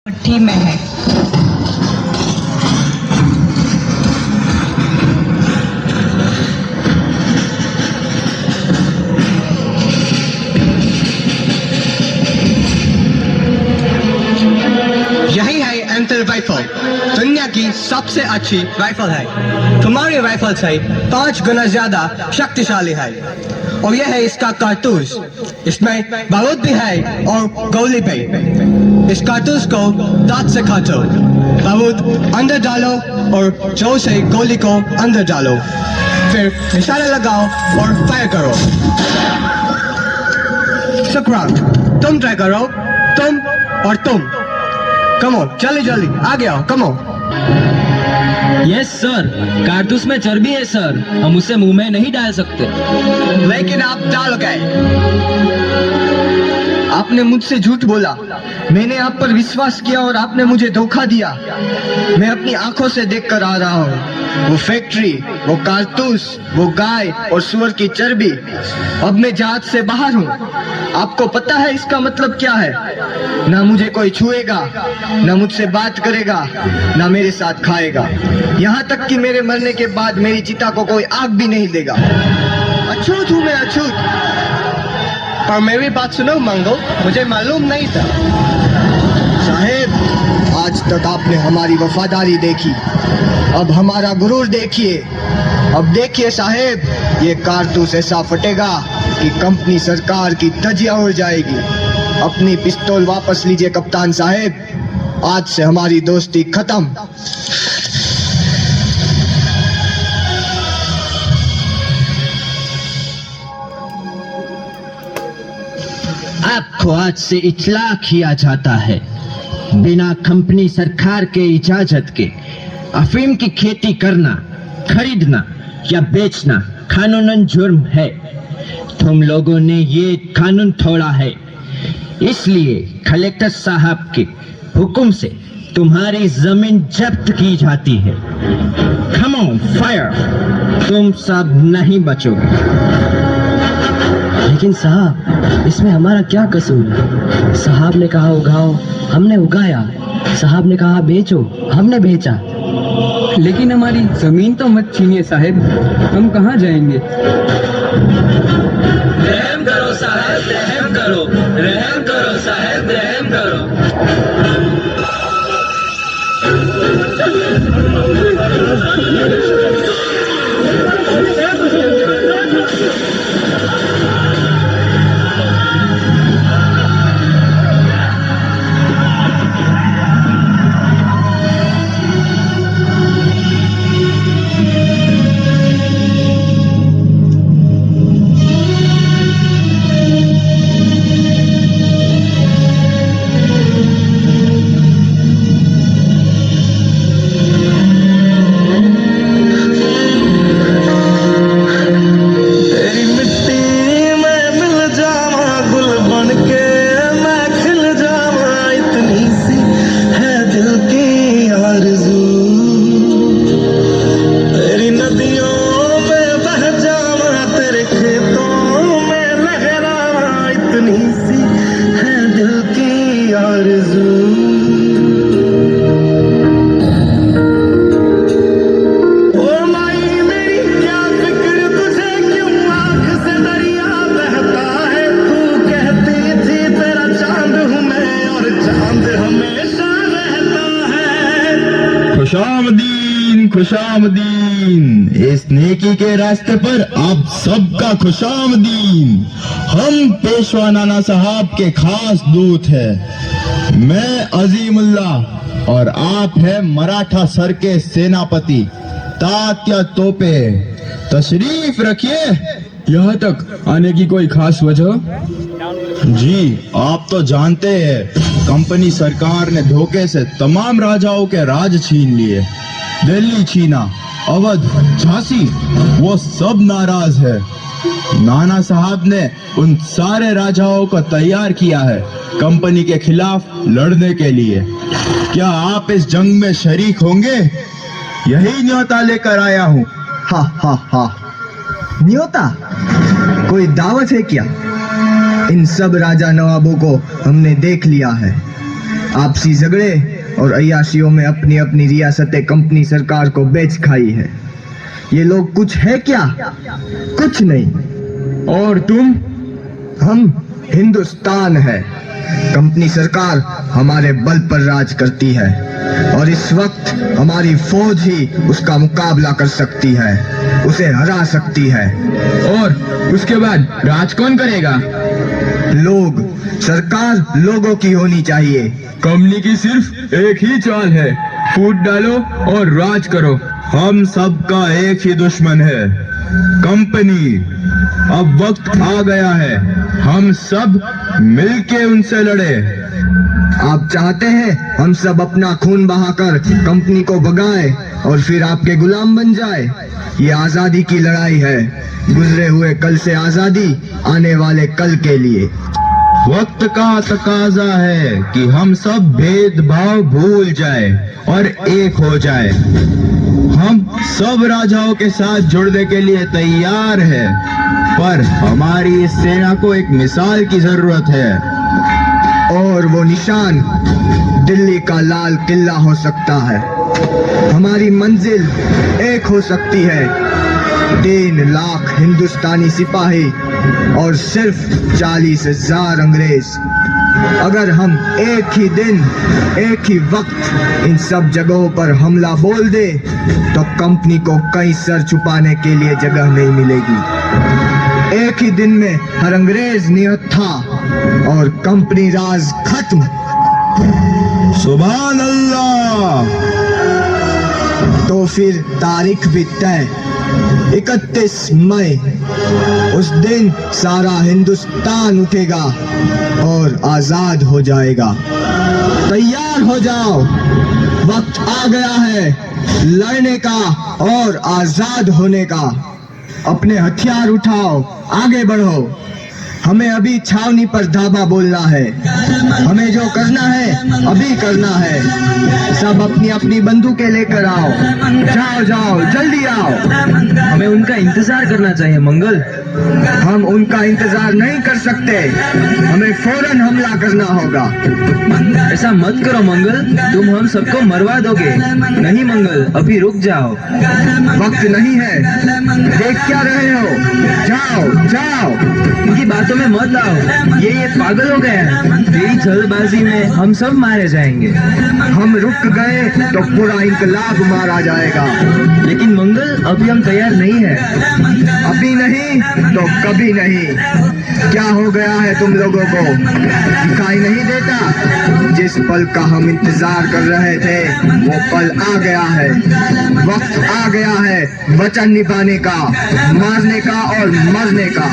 मुट्ठी में है। यही है एंथर राइफल, दुनिया की सबसे अच्छी राइफल है। तुम्हारी राइफल से 5 गुना ज्यादा शक्तिशाली है। और यह है इसका कारतूस। इसमें बारूद भी है और गोली भी। इस कारतूस को दांत से काटो, बारूद अंदर डालो और जोर से गोली को अंदर डालो, फिर निशाना लगाओ और फायर करो। सक्रांत, तुम ट्राई करो, तुम और तुम। कम ऑन, जल्दी जल्दी आगे आओ, कम ऑन। यस सर, कारतूस में चर्बी है सर, हम उसे मुंह में नहीं डाल सकते। लेकिन आप डाल गए। आपने मुझसे झूठ बोला, मैंने आप पर विश्वास किया और आपने मुझे धोखा दिया। मैं अपनी आंखों से देखकर आ रहा हूँ, वो फैक्ट्री, वो कारतूस, वो गाय और सुअर की चर्बी। अब मैं जहाज से बाहर हूँ। आपको पता है इसका मतलब क्या है? ना मुझे कोई छुएगा, ना मुझसे बात करेगा, ना मेरे साथ खाएगा। यहाँ तक कि मेरे मरने के बाद मेरी चिता को कोई आग भी नहीं देगा। अछूत हूँ मैं, अछूत। और मेरी बात सुनो मंगो, मुझे मालूम नहीं था। साहेब, आज तक आपने हमारी वफादारी देखी, अब हमारा गुरूर देखिए। अब देखिए साहेब, ये कारतूस ऐसा फटेगा कि कंपनी सरकार की धज्जियां उड़ जाएगी। अपनी पिस्तौल वापस लीजिए कप्तान साहेब, आज से हमारी दोस्ती खत्म। आपको आज से इत्तला किया जाता है, बिना कंपनी सरकार के इजाजत के अफीम की खेती करना, खरीदना या बेचना कानूनन जुर्म है। तुम लोगों ने ये कानून तोड़ा है, इसलिए कलेक्टर साहब के हुक्म से तुम्हारी जमीन जब्त की जाती है। कम ऑन, फायर, तुम सब नहीं बचोगे। लेकिन साहब, इसमें हमारा क्या कसूर है? साहब ने कहा उगाओ, हमने उगाया। साहब ने कहा बेचो, हमने बेचा। लेकिन हमारी जमीन तो मत छीनिए साहब, हम कहाँ जाएंगे? रहम करो साहब, रहम करो, रहम करो साहब, रहम करो। खुशामदीन, खुशामदीन, इस नेकी के रास्ते पर आप सबका खुशामदीन। हम पेशवा नाना साहब के खास दूत हैं। मैं अजीमुल्लाह और आप हैं मराठा सर के सेनापति तात्या तोपे। तशरीफ रखिए। यहाँ तक आने की कोई खास वजह? जी, आप तो जानते हैं, कंपनी सरकार ने धोखे से तमाम राजाओं के राज छीन लिए। दिल्ली छीना, अवध, झांसी, वो सब नाराज है। नाना साहब ने उन सारे राजाओं को तैयार किया है कंपनी के खिलाफ लड़ने के लिए। क्या आप इस जंग में शरीक होंगे? यही न्योता लेकर आया हूँ। हा हा हा, न्योता? कोई दावत है क्या? इन सब राजा नवाबों को हमने देख लिया है। आपसी झगड़े और अय्याशियों में अपनी अपनी रियासतें कंपनी सरकार को बेच खाई है। ये लोग कुछ है क्या? कुछ नहीं। और तुम? हम हिंदुस्तान है। कंपनी सरकार हमारे बल पर राज करती है और इस वक्त हमारी फौज ही उसका मुकाबला कर सकती है, उसे हरा सकती है। और उसके बाद राज कौन करेगा? लोग। सरकार लोगों की होनी चाहिए। कंपनी की सिर्फ एक ही चाल है, फूट डालो और राज करो। हम सबका एक ही दुश्मन है, कंपनी। अब वक्त आ गया है, हम सब मिलके उनसे लड़े। आप चाहते हैं हम सब अपना खून बहाकर कंपनी को भगाए और फिर आपके गुलाम बन जाए? ये आजादी की लड़ाई है, गुजरे हुए कल से आजादी, आने वाले कल के लिए। वक्त का तकाजा है कि हम सब भेदभाव भूल जाए और एक हो जाए। हम सब राजाओं के साथ जुड़ने के लिए तैयार है, पर हमारी इस सेना को एक मिसाल की जरूरत है। और वो निशान दिल्ली का लाल किला हो सकता है। हमारी मंजिल एक हो सकती है, 3 लाख हिंदुस्तानी सिपाही और सिर्फ 40,000 अंग्रेज। अगर हम एक ही दिन, एक ही वक्त इन सब जगहों पर हमला बोल दे तो कंपनी को कहीं सर छुपाने के लिए जगह नहीं मिलेगी। एक ही दिन में हर अंग्रेज निहत था और कंपनी राज खत्म। सुभान अल्लाह। तो फिर तारीख भी तय, 31 मई। उस दिन सारा हिंदुस्तान उठेगा और आजाद हो जाएगा। तैयार हो जाओ, वक्त आ गया है लड़ने का और आजाद होने का। अपने हथियार उठाओ, आगे बढ़ो। हमें अभी छावनी पर धावा बोलना है। हमें जो करना है अभी करना है। सब अपनी अपनी बंदूकें लेकर आओ। जाओ जाओ, जल्दी आओ। हमें उनका इंतजार करना चाहिए मंगल। हम उनका इंतजार नहीं कर सकते, हमें फौरन हमला करना होगा। ऐसा मत करो मंगल, तुम हम सबको मरवा दोगे। नहीं मंगल, अभी रुक जाओ। वक्त नहीं है, देख क्या रहे हो? जाओ जाओ। इनकी बातों में मत आओ, ये पागल हो गए हैं। तेरी जल्दबाजी में हम सब मारे जाएंगे। हम रुक गए तो पूरा इनकलाब मारा जाएगा। लेकिन मंगल, अभी हम तैयार नहीं है। अभी नहीं तो कभी नहीं। क्या हो गया है तुम लोगों को? दिखाई नहीं देता? जिस पल का हम इंतजार कर रहे थे वो पल आ गया है। वक्त आ गया है वचन निभाने का, मारने का और मरने का।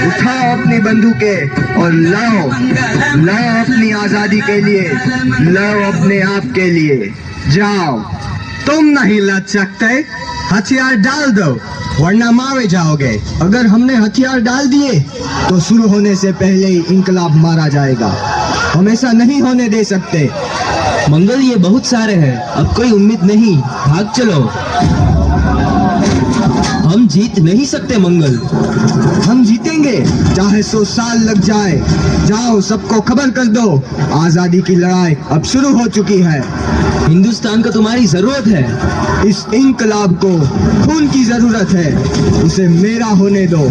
उठाओ अपनी बंदूकें और लड़ो। लड़ो अपनी आजादी के लिए, लड़ो अपने आप के लिए। जाओ। तुम नहीं लड़ सकते, हथियार डाल दो वरना मारे जाओगे। अगर हमने हथियार डाल दिए तो शुरू होने से पहले ही इंकलाब मारा जाएगा। हम ऐसा नहीं होने दे सकते। मंगल, ये बहुत सारे हैं, अब कोई उम्मीद नहीं, भाग चलो। हम जीत नहीं सकते मंगल। हम जीतेंगे, चाहे 100 साल लग जाए। जाओ, सबको खबर कर दो, आजादी की लड़ाई अब शुरू हो चुकी है। हिंदुस्तान को तुम्हारी जरूरत है। इस इंकलाब को खून की जरूरत है, उसे मेरा होने दो।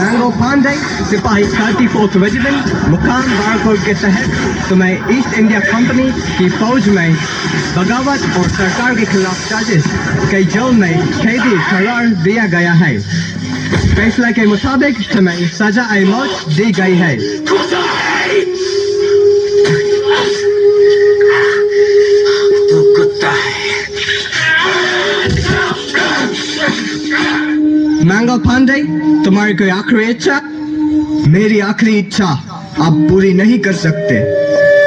मैंगो पांडे, सिपाही 34th रेजिमेंट, मुकाम बारकोट के तहत तुम्हें ईस्ट इंडिया कंपनी की फौज में बगावत और सरकार के खिलाफ साजिश के जुर्म में कैदी करार दिया गया है। फैसले के मुताबिक तुम्हें सजा ए मौत दी गई है। मैंगो पांडे, तुम्हारी कोई आखिरी इच्छा? मेरी आखिरी इच्छा आप पूरी नहीं कर सकते,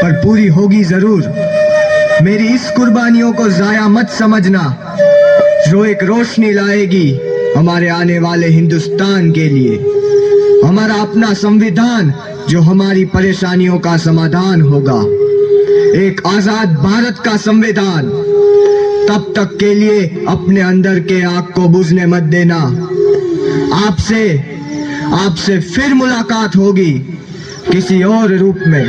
पर पूरी होगी जरूर। मेरी इस कुर्बानियों को जाया मत समझना, जो एक रोशनी लाएगी हमारे आने वाले हिंदुस्तान के लिए। हमारा अपना संविधान जो हमारी परेशानियों का समाधान होगा। एक आजाद भारत का संविधान। तब तक के लिए अपने अंदर के आग को बुझने मत देना। आपसे आपसे फिर मुलाकात होगी किसी और रूप में।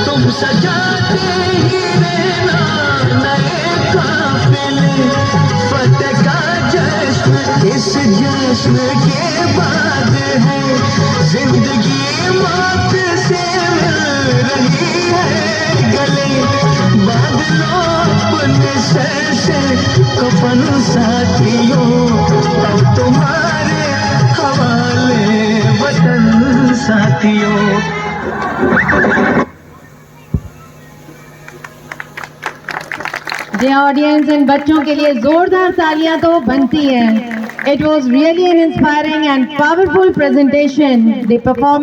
तुम सजाते ही रहना नए काफिले, फतेह का जश्न इस जश्न के बाद है, जिंदगी मौत से मिल रही है गले, बादलों अपने सर से कफन साथियों, अब तुम्हारे हवाले वतन साथियों। जी ऑडियंस, इन बच्चों के लिए जोरदार तालियां तो बनती हैं। It was really an inspiring and powerful presentation. They performed